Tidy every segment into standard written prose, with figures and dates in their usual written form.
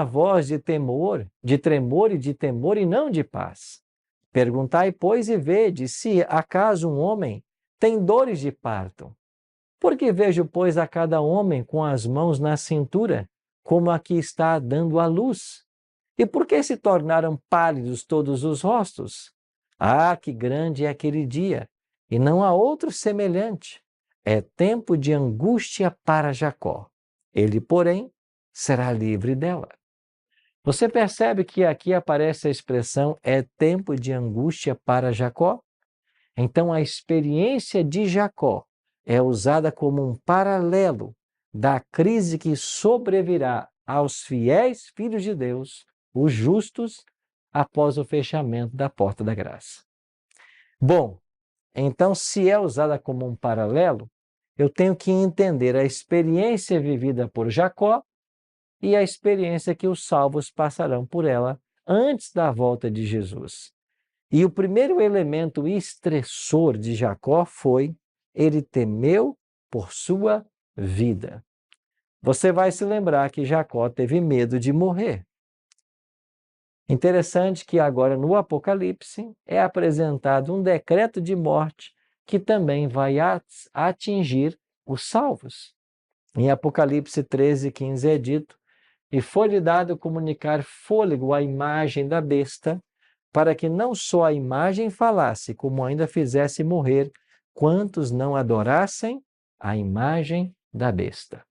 voz de tremor e de temor, e não de paz. Perguntai, pois, e vede se acaso um homem tem dores de parto. Porque vejo, pois, a cada homem com as mãos na cintura, como a que está dando à luz. E por que se tornaram pálidos todos os rostos? Ah, que grande é aquele dia, e não há outro semelhante. É tempo de angústia para Jacó. Ele, porém, será livre dela. Você percebe que aqui aparece a expressão é tempo de angústia para Jacó? Então, a experiência de Jacó é usada como um paralelo da crise que sobrevirá aos fiéis filhos de Deus, os justos, após o fechamento da porta da graça. Bom, então, se é usada como um paralelo, eu tenho que entender a experiência vivida por Jacó e a experiência que os salvos passarão por ela antes da volta de Jesus. E o primeiro elemento estressor de Jacó foi: ele temeu por sua vida. Você vai se lembrar que Jacó teve medo de morrer. Interessante que agora no Apocalipse é apresentado um decreto de morte que também vai atingir os salvos. Em Apocalipse 13:15 é dito: e foi-lhe dado comunicar fôlego à imagem da besta, para que não só a imagem falasse, como ainda fizesse morrer quantos não adorassem a imagem da besta.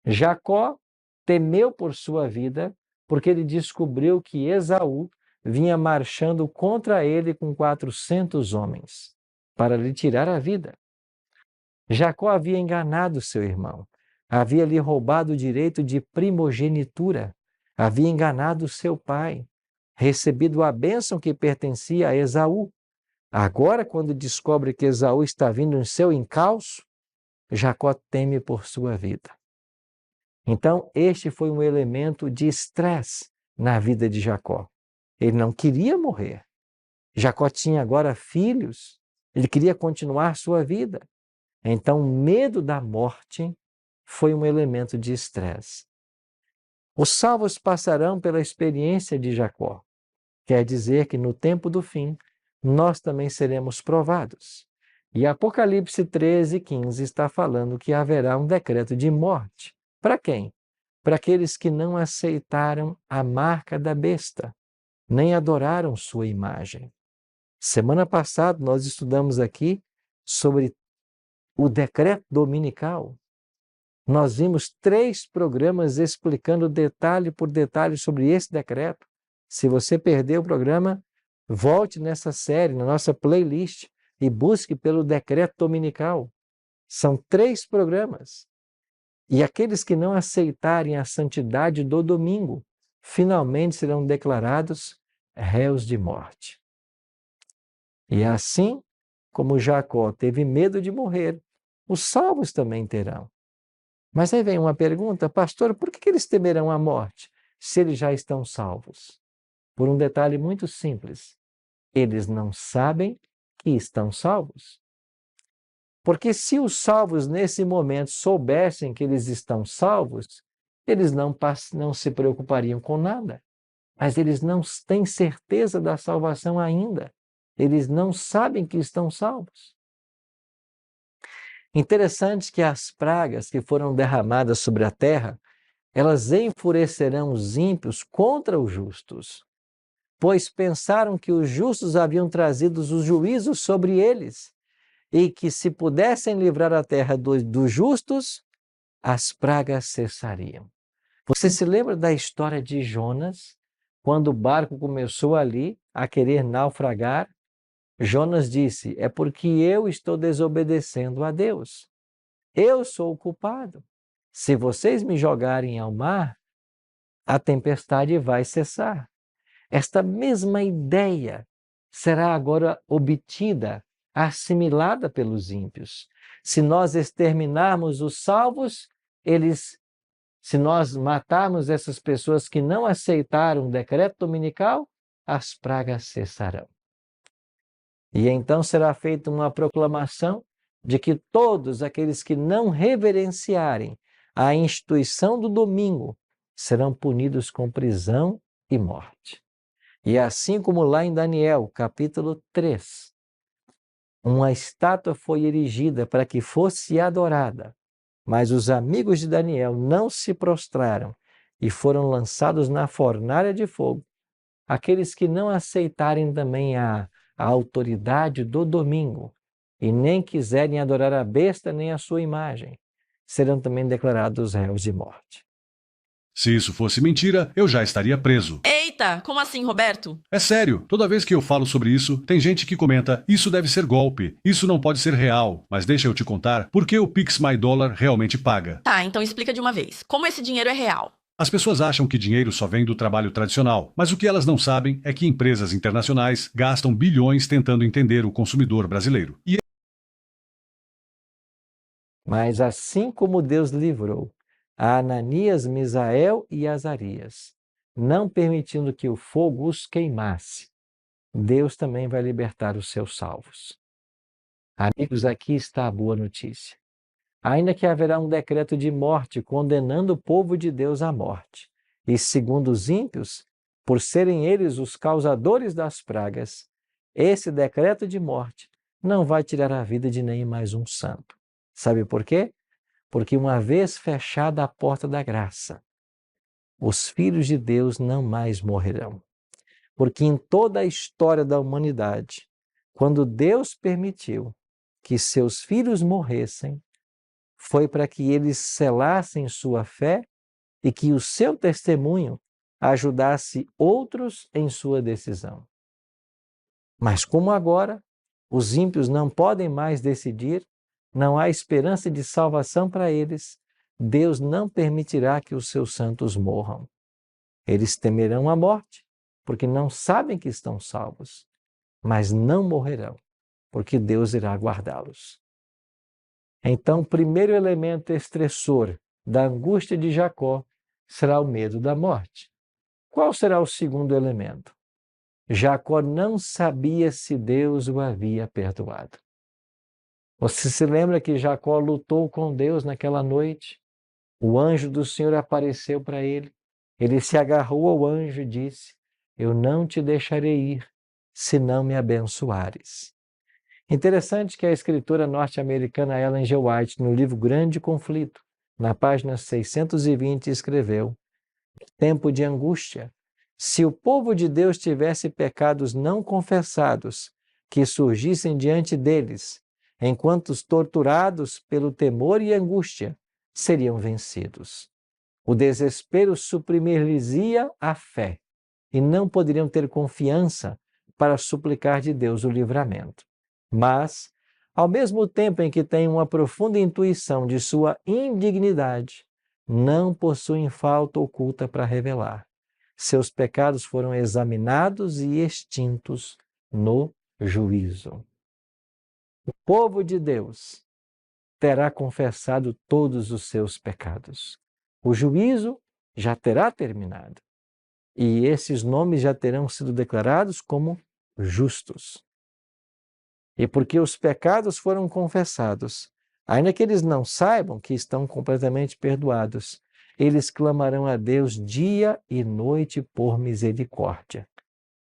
Jacó temeu por sua vida, porque ele descobriu que Esaú vinha marchando contra ele com 400 homens, para lhe tirar a vida. Jacó havia enganado seu irmão, havia lhe roubado o direito de primogenitura, havia enganado seu pai, recebido a bênção que pertencia a Esaú. Agora, quando descobre que Esaú está vindo em seu encalço, Jacó teme por sua vida. Então, este foi um elemento de estresse na vida de Jacó. Ele não queria morrer. Jacó tinha agora filhos, ele queria continuar sua vida. Então, o medo da morte foi um elemento de estresse. Os salvos passarão pela experiência de Jacó. Quer dizer que no tempo do fim, nós também seremos provados. E Apocalipse 13:15 está falando que haverá um decreto de morte. Para quem? Para aqueles que não aceitaram a marca da besta, nem adoraram sua imagem. Semana passada nós estudamos aqui sobre o decreto dominical. Nós vimos 3 programas explicando detalhe por detalhe sobre esse decreto. Se você perdeu o programa, volte nessa série, na nossa playlist, e busque pelo decreto dominical. São 3 programas. E aqueles que não aceitarem a santidade do domingo, finalmente serão declarados réus de morte. E assim como Jacó teve medo de morrer, os salvos também terão. Mas aí vem uma pergunta: pastor, por que eles temerão a morte se eles já estão salvos? Por um detalhe muito simples: eles não sabem que estão salvos. Porque se os salvos nesse momento soubessem que eles estão salvos, eles não se preocupariam com nada. Mas eles não têm certeza da salvação ainda. Eles não sabem que estão salvos. Interessante que as pragas que foram derramadas sobre a terra, elas enfurecerão os ímpios contra os justos, pois pensaram que os justos haviam trazido os juízos sobre eles, e que se pudessem livrar a terra dos justos, as pragas cessariam. Você se lembra da história de Jonas? Quando o barco começou ali a querer naufragar, Jonas disse: é porque eu estou desobedecendo a Deus. Eu sou o culpado. Se vocês me jogarem ao mar, a tempestade vai cessar. Esta mesma ideia será agora obtida, assimilada pelos ímpios. Se nós exterminarmos os salvos, se nós matarmos essas pessoas que não aceitaram o decreto dominical, as pragas cessarão. E então será feita uma proclamação de que todos aqueles que não reverenciarem a instituição do domingo serão punidos com prisão e morte. E assim como lá em Daniel, capítulo 3, uma estátua foi erigida para que fosse adorada, mas os amigos de Daniel não se prostraram e foram lançados na fornalha de fogo. Aqueles que não aceitarem também a autoridade do domingo e nem quiserem adorar a besta nem a sua imagem, serão também declarados réus de morte. Se isso fosse mentira, eu já estaria preso. Eita, como assim, Roberto? É sério, toda vez que eu falo sobre isso, tem gente que comenta: isso deve ser golpe, isso não pode ser real. Mas deixa eu te contar por que o Pix My Dollar realmente paga. Tá, então explica de uma vez. Como esse dinheiro é real? As pessoas acham que dinheiro só vem do trabalho tradicional, mas o que elas não sabem é que empresas internacionais gastam bilhões tentando entender o consumidor brasileiro. Mas assim como Deus livrou a Ananias, Misael e Azarias, não permitindo que o fogo os queimasse, Deus também vai libertar os seus salvos. Amigos, aqui está a boa notícia. Ainda que haverá um decreto de morte condenando o povo de Deus à morte, e segundo os ímpios, por serem eles os causadores das pragas, esse decreto de morte não vai tirar a vida de nem mais um santo. Sabe por quê? Porque uma vez fechada a porta da graça, os filhos de Deus não mais morrerão. Porque em toda a história da humanidade, quando Deus permitiu que seus filhos morressem, foi para que eles selassem sua fé e que o seu testemunho ajudasse outros em sua decisão. Mas como agora os ímpios não podem mais decidir, não há esperança de salvação para eles, Deus não permitirá que os seus santos morram. Eles temerão a morte, porque não sabem que estão salvos, mas não morrerão, porque Deus irá guardá-los. Então, o primeiro elemento estressor da angústia de Jacó será o medo da morte. Qual será o segundo elemento? Jacó não sabia se Deus o havia perdoado. Você se lembra que Jacó lutou com Deus naquela noite? O anjo do Senhor apareceu para ele. Ele se agarrou ao anjo e disse: eu não te deixarei ir, se não me abençoares. Interessante que a escritora norte-americana Ellen G. White, no livro Grande Conflito, na página 620, escreveu: tempo de angústia. Se o povo de Deus tivesse pecados não confessados que surgissem diante deles, enquanto torturados pelo temor e angústia, seriam vencidos. O desespero suprimir-lhes-ia a fé, e não poderiam ter confiança para suplicar de Deus o livramento. Mas, ao mesmo tempo em que têm uma profunda intuição de sua indignidade, não possuem falta oculta para revelar. Seus pecados foram examinados e extintos no juízo. O povo de Deus terá confessado todos os seus pecados. O juízo já terá terminado. E esses nomes já terão sido declarados como justos. E porque os pecados foram confessados, ainda que eles não saibam que estão completamente perdoados, eles clamarão a Deus dia e noite por misericórdia.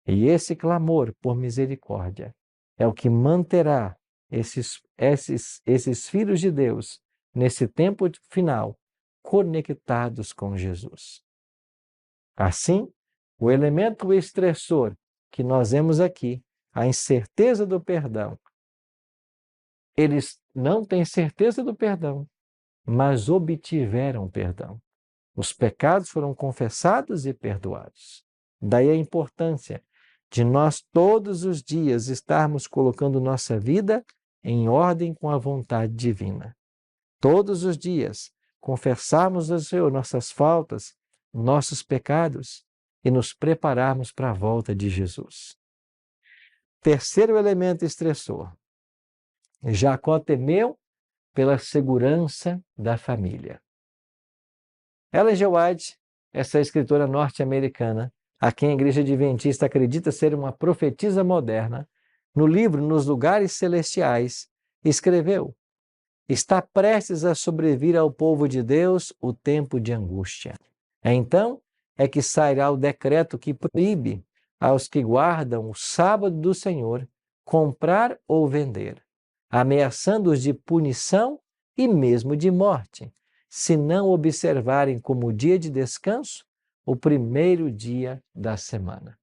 E esse clamor por misericórdia é o que manterá esses filhos de Deus, nesse tempo final, conectados com Jesus. Assim, o elemento estressor que nós vemos aqui, a incerteza do perdão, eles não têm certeza do perdão, mas obtiveram perdão. Os pecados foram confessados e perdoados. Daí a importância de nós todos os dias estarmos colocando nossa vida em ordem com a vontade divina. Todos os dias confessarmos ao Senhor nossas faltas, nossos pecados e nos prepararmos para a volta de Jesus. Terceiro elemento estressor. Jacó temeu pela segurança da família. Ellen G. White, essa escritora norte-americana, a quem a Igreja Adventista acredita ser uma profetisa moderna, no livro Nos Lugares Celestiais, escreveu: está prestes a sobrevir ao povo de Deus o tempo de angústia. Então é que sairá o decreto que proíbe aos que guardam o sábado do Senhor comprar ou vender, ameaçando-os de punição e mesmo de morte, se não observarem como dia de descanso o primeiro dia da semana.